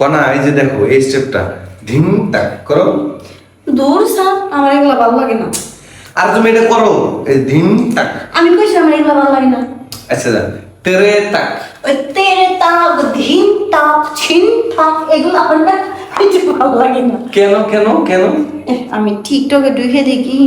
কনা এই যে দেখো এই স্টেপটা ধিম টাক করো। দূর স্যার, আমার এগুলো ভালো লাগে না। আর তুমি এটা করো এই ধিম টাক। আমি কইছি আমার এগুলো ভালো লাগে না। আচ্ছা যা তেরে তাক। ওই তেরে তাক, ধিম তাক, ছিন তাক এগুলো আমার না কিছু ভালো লাগে না। কেন কেন কেন? আমি টিকটকে ঢুকে দেখি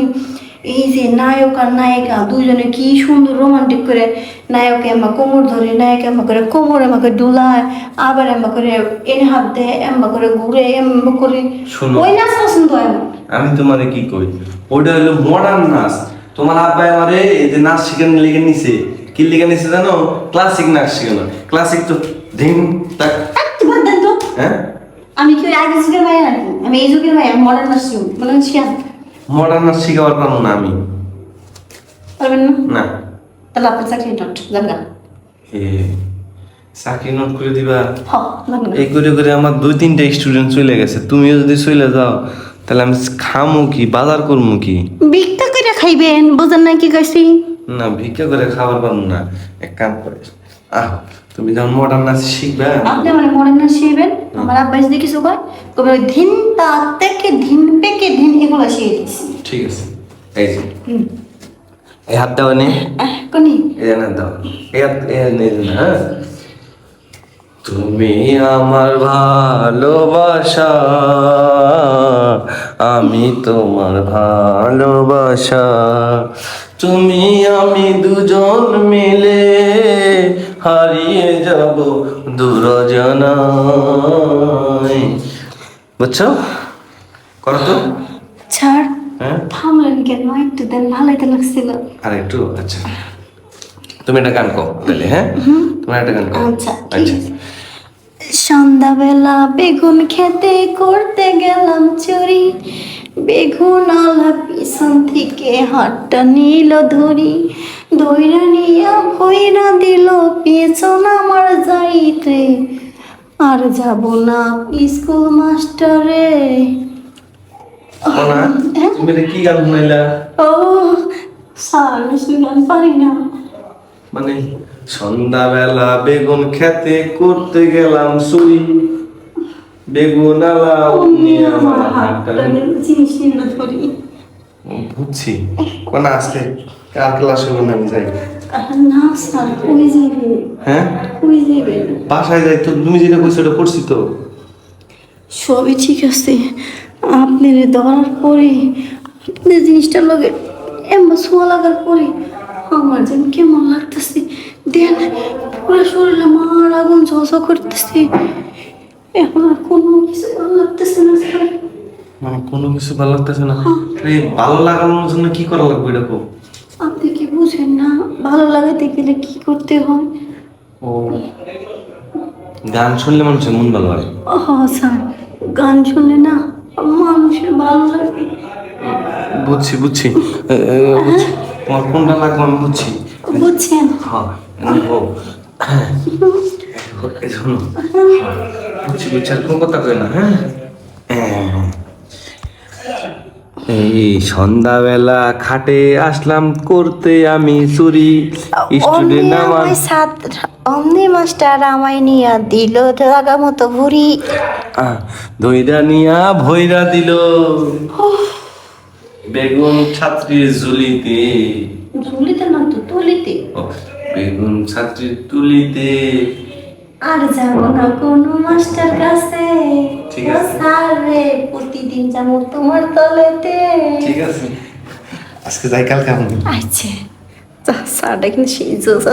এই যে নায়ক আর নায়িকা দুজনে কি সুন্দর রোমান্টিক করে, নায়ক এম্বা কোমর ধরে, নায়ক এম্বা করে কোমর এম্বা ডুলায়, আবার এম্বা করে এনে হাত দেয়, এম্বা করে ঘুরে, এম্বা করে। শোনো, ওই নাচ পছন্দ হয় আমার। আমি তোমারে কি কই, ওটা হলো মডার্ন নাচ। তোমার আব্বা আমারে এই যে নাচ শিখানো লেগে নিছে, কি লেগে নিছে জানো? ক্লাসিক নাচ শিখানো। ক্লাসিক তো ধিম টাক। বাদ দেন তো। হ্যাঁ, আমি কি আগে যুগের ভাই নাকি? আমি এই যুগের ভাই, আমি মডার্ন নাচ শিখব বলেন শিখান মডার্ন নাচ শিখাবার পারবো না আমি। পারবেন না? না। তাহলে আপনার চাকরি নট জানগা। এ চাকরি নোট করে দিবা? হ জানগা। এই করে করে আমার 2-3টা স্টুডেন্ট চলে গেছে। তুমিও যদি চলে যাও তাহলে আমি খামু কি, বাজার করবো কি? ভিক্ষা করে খাইবেন, বুঝেন না কি কইছি? না, ভিক্ষা করে খাবার পাবো না। এক কাম করে আহ, তুমি যখন মডার্ন নাচ শিখবে, আপনি আমার মডার্ন নাচ শিখবেন, আমার আব্বা যদি কিছু কয় কবে ওই ধিন তা থেকে ধিন পেকে ধিন এগুলো শিখে দিচ্ছি। ঠিক আছে। এই যে এই হাত দাও নে, কোনি এই যে হাত দাও, এই হাত এই যে না, হ্যাঁ। তুমি আমার ভালোবাসা, আমি তোমার ভালোবাসা, তুমি আমি দুজন মিলে হারিয়ে যাব দুরজনায়। বুঝছো? করো তো। ছাড়, হ্যাঁ, থামলেন কেন? একটু দেন, ভালোই তো লাগছিল। আর একটু। আচ্ছা, তুমি একটা গান কও তাহলে। হ্যাঁ, তুমি একটা গান কও। আচ্ছা ঠিক আচ্ছা, আছে। সন্ধ্যাবেলা বেগুন খেতে করতে গেলাম চুরি, বেগুন আলা পিছন থেকে হাতটা নিল ধরি, দইরা নিয়া ভইরা দিল পেছন আমার যাইতে, আর যাব না স্কুল মাস্টারে। কোনা, হ্যাঁ? তুমি এটা কি গান শুনাইলা? ও স্যার, আমি শুনলাম পারি না। মানে সন্ধ্যাবেলা বেগুন খেতে করতে গেলাম চুরি, বেগুন আলা নিয়ে আমার হাতটা জিনিস নিল ধরি। বুঝছি। কোনা আজকে কার ক্লাস হবে না, আমি যাই। না স্যার, কই যাবে? হ্যাঁ, কই যাবে? বাসায় যাই তো। তুমি যেটা কইছো ওটা করছি তো। সবই ঠিক আছে, আপনি ধরার পরে, আপনি জিনিসটার লগে এমন ছোঁয়া লাগার পরে আমার যেন কেমন লাগতেছে, দেন পুরো শরীরে আমার আগুন ঝলঝ করতেছে। এখন আর কোনো কিছু ভালো লাগতেছে না স্যার। মানে কোনো কিছু ভালো লাগতেছে না? এই ভালো লাগানোর জন্য কি করা লাগবে এটা কও? আপনি কি বুঝেন না? ভালো লাগাতে গেলে কি করতে হয়? ও, গান শুনলে মানুষের মন ভালো হয়। ও স্যার, গান শুনলে না মানুষের ভালো লাগে। বুঝছি বুঝছি। বুঝছি। তোমার কোনটা লাগবে আমি বুঝছি। বুঝছেন? হ্যাঁ, ও এই শোনো, বুঝছি বুঝছি, আর কোনো কথা কই না। হ্যাঁ, এই সন্ধ্যাবেলা খাটে আসলাম করতে আমি চুরি, স্টুডেন্ট আমার অমনি মাস্টার আমায় নিয়া দিল জাগা মতো ভুরি। দইরা নিয়া ভইরা দিল বেগুন ছাত্রীর ঝুলিতে। ঝুলিতে না তো তুলিতে। ও, বেগুন ছাত্রীর তুলিতে। আর যাবো না কোনো মাস্টার কাছে, ঠিক আছে। স্যার রে প্রতিদিন যাবো তোমার তলেতে। ঠিক আছে, আজকে যাই, কালকে আমি। আচ্ছা, স্যারটা কিন্তু সেই জোস।